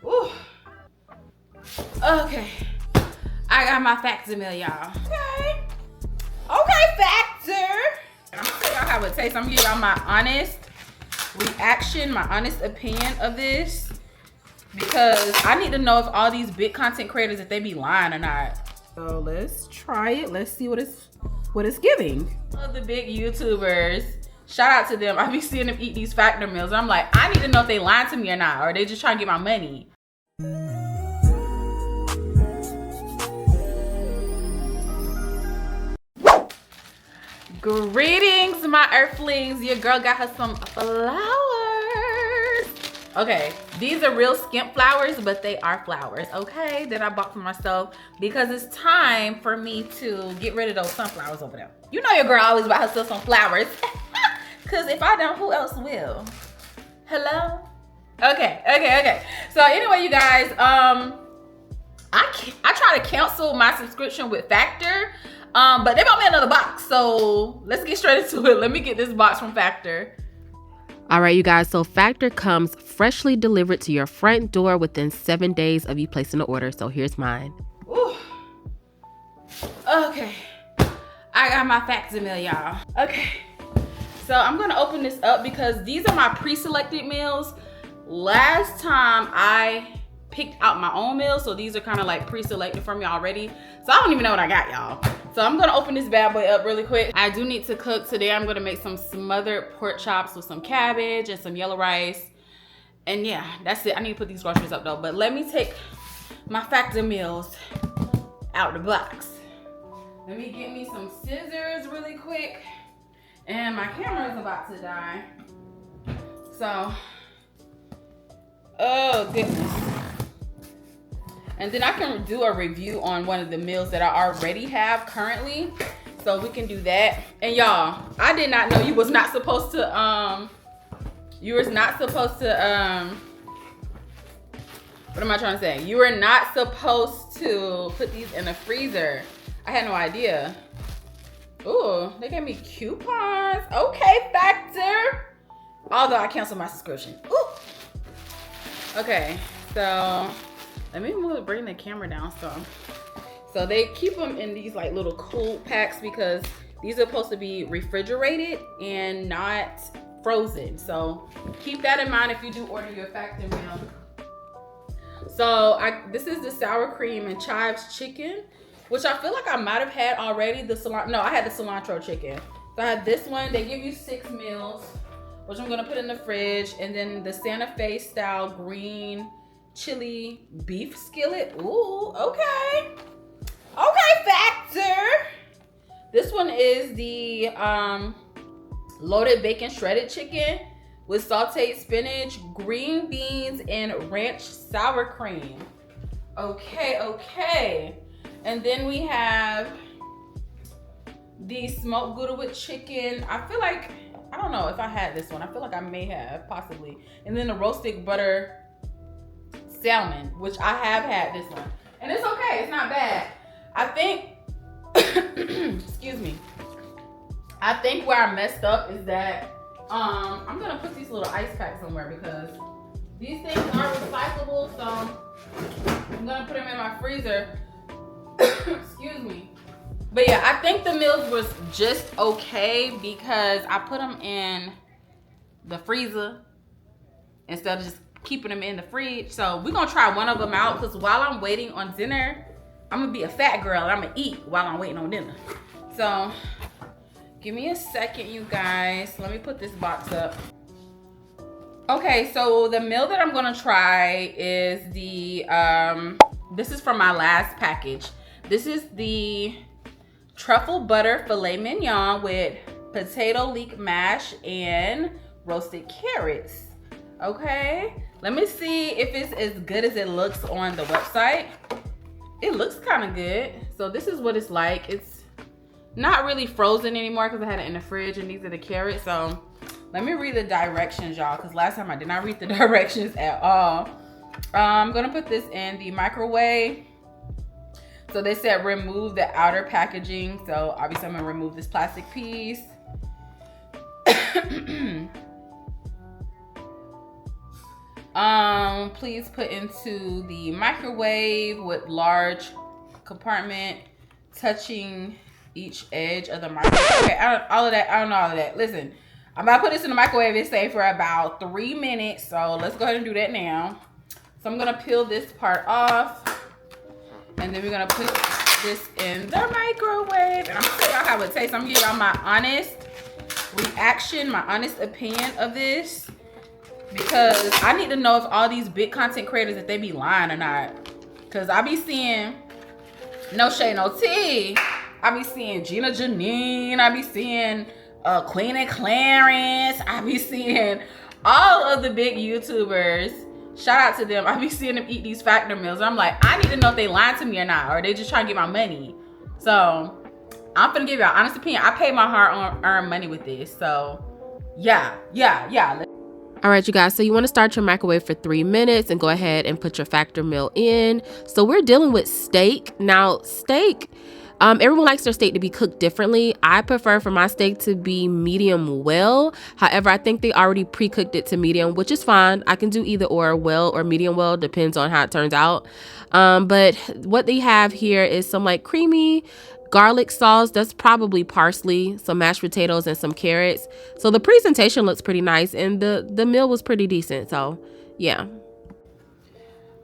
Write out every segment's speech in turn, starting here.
Ooh. Okay. I got my factor meal, y'all. Okay. Okay, factor. I'm gonna tell y'all how it tastes. I'm gonna give y'all my honest reaction, my honest opinion of this. Because I need to know if all these big content creators, if they be lying or not. So let's try it. Let's see what it's giving. All the big YouTubers, shout out to them. I be seeing them eat these factor meals. And I'm like, I need to know if they lying to me or not, or they just trying to get my money. Greetings, my earthlings. Your girl got her some flowers. Okay, these are real skimp flowers, but they are flowers, okay, that I bought for myself because it's time for me to get rid of those sunflowers over there. You know your girl always buy herself some flowers. Because if I don't, who else will? Hello? Okay. So anyway, you guys, I try to cancel my subscription with Factor, but they bought me another box. So let's get straight into it. Let me get this box from Factor. All right, you guys, so Factor comes freshly delivered to your front door within 7 days of you placing the order. So here's mine. Ooh. Okay, I got my Factor meal, y'all. Okay, so I'm gonna open this up because these are my pre-selected meals. Last time I picked out my own meals, so these are kind of like pre-selected for me already. So I don't even know what I got, y'all. So I'm gonna open this bad boy up really quick. I do need to cook today. I'm gonna make some smothered pork chops with some cabbage and some yellow rice. And yeah, that's it. I need to put these groceries up though. But let me take my Factor meals out the box. Let me get me some scissors really quick. And my camera is about to die. So, oh goodness. And then I can do a review on one of the meals that I already have currently. So we can do that. And y'all, I did not know you was not supposed to, what am I trying to say? You were not supposed to put these in the freezer. I had no idea. Ooh, they gave me coupons. Okay, Factor. Although I canceled my subscription. Ooh. Okay, so let me bring the camera down so they keep them in these like little cool packs because these are supposed to be refrigerated and not frozen. So keep that in mind if you do order your Factor meal. So this is the sour cream and chives chicken, which I feel like I might have had already. I had the cilantro chicken. So I had this one. They give you 6 meals, which I'm gonna put in the fridge, and then the Santa Fe style green chili beef skillet. Ooh, okay. Okay, Factor. This one is the loaded bacon shredded chicken with sauteed spinach, green beans, and ranch sour cream. Okay. And then we have the smoked Gouda with chicken. I feel like, I don't know if I had this one. I feel like I may have, possibly. And then the roasted butter salmon, which I have had this one. And it's okay, it's not bad. I think, excuse me. I think where I messed up is that, I'm gonna put these little ice packs somewhere because these things are recyclable, so I'm gonna put them in my freezer. Excuse me. But yeah, I think the meals was just okay because I put them in the freezer instead of just keeping them in the fridge. So we're gonna try one of them out because while I'm waiting on dinner, I'm gonna be a fat girl and I'm gonna eat while I'm waiting on dinner. So give me a second, you guys. Let me put this box up. Okay, so the meal that I'm gonna try is the, this is from my last package. This is the truffle butter filet mignon with potato leek mash and roasted carrots. Okay, let me see if it's as good as it looks on the website. It looks kind of good. So this is what it's like. It's not really frozen anymore because I had it in the fridge, and these are the carrots. So let me read the directions, y'all, because last time I did not read the directions at all. I'm gonna put this in the microwave. So they said remove the outer packaging. So obviously I'm gonna remove this plastic piece. Please put into the microwave with large compartment touching each edge of the microwave. Okay, all of that. I don't know all of that. Listen, I'm about to put this in the microwave and stay for about 3 minutes. So let's go ahead and do that now. So I'm gonna peel this part off, and then we're gonna put this in the microwave. And I'm gonna tell y'all how it tastes. I'm gonna give y'all my honest reaction, my honest opinion of this, because I need to know if all these big content creators, if they be lying or not. Cause I be seeing, no shade, no tea, I be seeing Gina Janine, I be seeing Queen and Clarence, I be seeing all of the big YouTubers. Shout out to them. I be seeing them eat these Factor meals. And I'm like, I need to know if they lying to me or not, or they just trying to get my money. So I'm gonna give you an honest opinion. I paid my hard-earned money with this. So yeah. All right, you guys, so you want to start your microwave for 3 minutes and go ahead and put your Factor meal in. So we're dealing with steak. Now, steak, everyone likes their steak to be cooked differently. I prefer for my steak to be medium well. However, I think they already pre-cooked it to medium, which is fine. I can do either or, well or medium well, depends on how it turns out. But what they have here is some like creamy garlic sauce. That's probably parsley, some mashed potatoes, and some carrots. So the presentation looks pretty nice, and the meal was pretty decent. So yeah.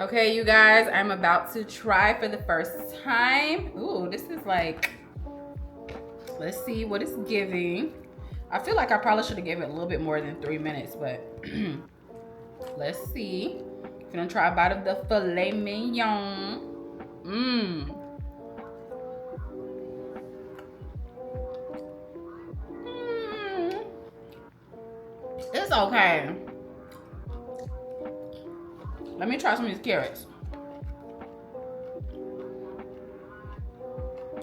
Okay, you guys, I'm about to try for the first time. Ooh, this is like, let's see what it's giving. I feel like I probably should have given it a little bit more than 3 minutes, but let's see. I'm gonna try a bite of the filet mignon. It's okay. Let me try some of these carrots.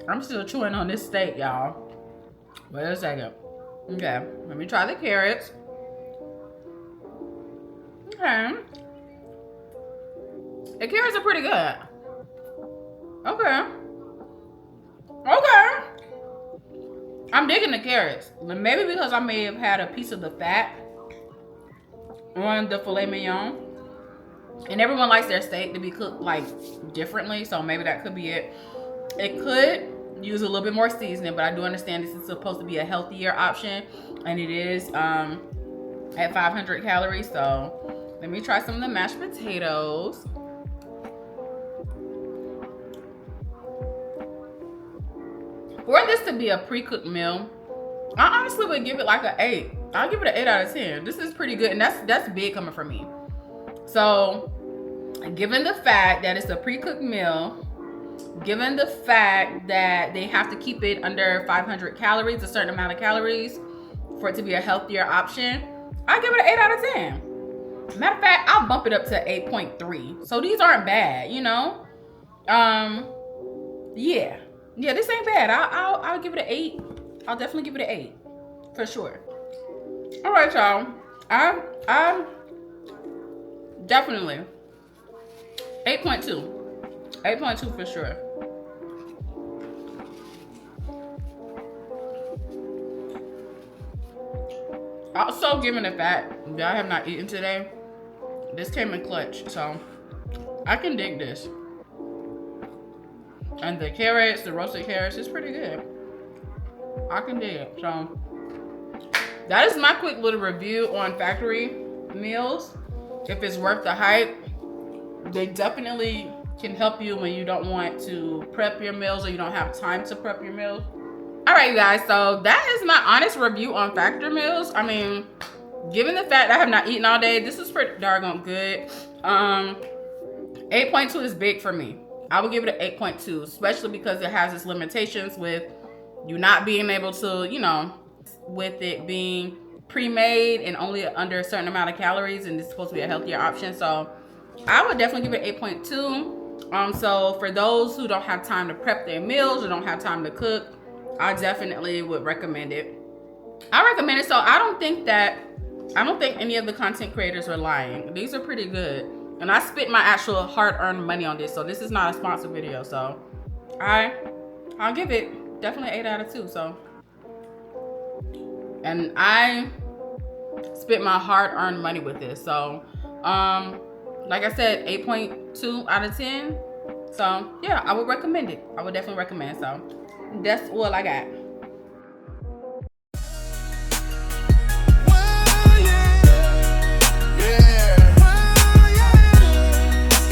I'm still chewing on this steak, y'all. Wait a second. Okay, let me try the carrots. Okay. The carrots are pretty good. Okay. I'm digging the carrots. Maybe because I may have had a piece of the fat on the filet mignon. And everyone likes their steak to be cooked like differently, so maybe that could be it. It could use a little bit more seasoning, but I do understand this is supposed to be a healthier option, and it is at 500 calories. So let me try some of the mashed potatoes. For this to be a pre-cooked meal, I honestly would give it like an 8. I'll give it an 8 out of 10. This is pretty good, and that's big coming from me. So, given the fact that it's a pre-cooked meal, given the fact that they have to keep it under 500 calories, a certain amount of calories, for it to be a healthier option, I give it an 8 out of 10. Matter of fact, I'll bump it up to 8.3. So these aren't bad, you know. Yeah, this ain't bad. I'll give it an 8. I'll definitely give it an 8 for sure. All right, y'all. I'm definitely 8.2. 8.2 for sure. Also, given the fact that I have not eaten today, this came in clutch, so I can dig this. And the carrots, the roasted carrots, is pretty good. I can dig it. So that is my quick little review on factory meals. If it's worth the hype, they definitely can help you when you don't want to prep your meals or you don't have time to prep your meals. All right, you guys, so that is my honest review on factor meals. I mean, given the fact that I have not eaten all day, this is pretty doggone good. 8.2 is big for me. I would give it an 8.2, especially because it has its limitations with you not being able to, you know, with it being pre-made and only under a certain amount of calories, and it's supposed to be a healthier option. So I would definitely give it 8.2. So for those who don't have time to prep their meals or don't have time to cook, I definitely would recommend it. I recommend it. So I don't think any of the content creators are lying. These are pretty good. And I spent my actual hard-earned money on this. So this is not a sponsored video. So I'll give it definitely 8 out of 2. So, and I spent my hard-earned money with this. So Like I said, 8.2 out of 10. So yeah, I would recommend it. I would definitely recommend. So that's all I got.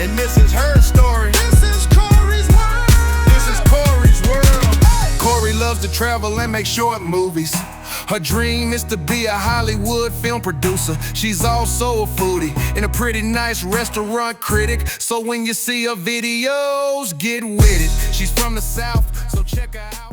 And this is her story. This is Corey's world. This is Corey's world. Corey loves to travel and make short movies. Her dream is to be a Hollywood film producer. She's also a foodie and a pretty nice restaurant critic. So when you see her videos, get with it. She's from the South, so check her out.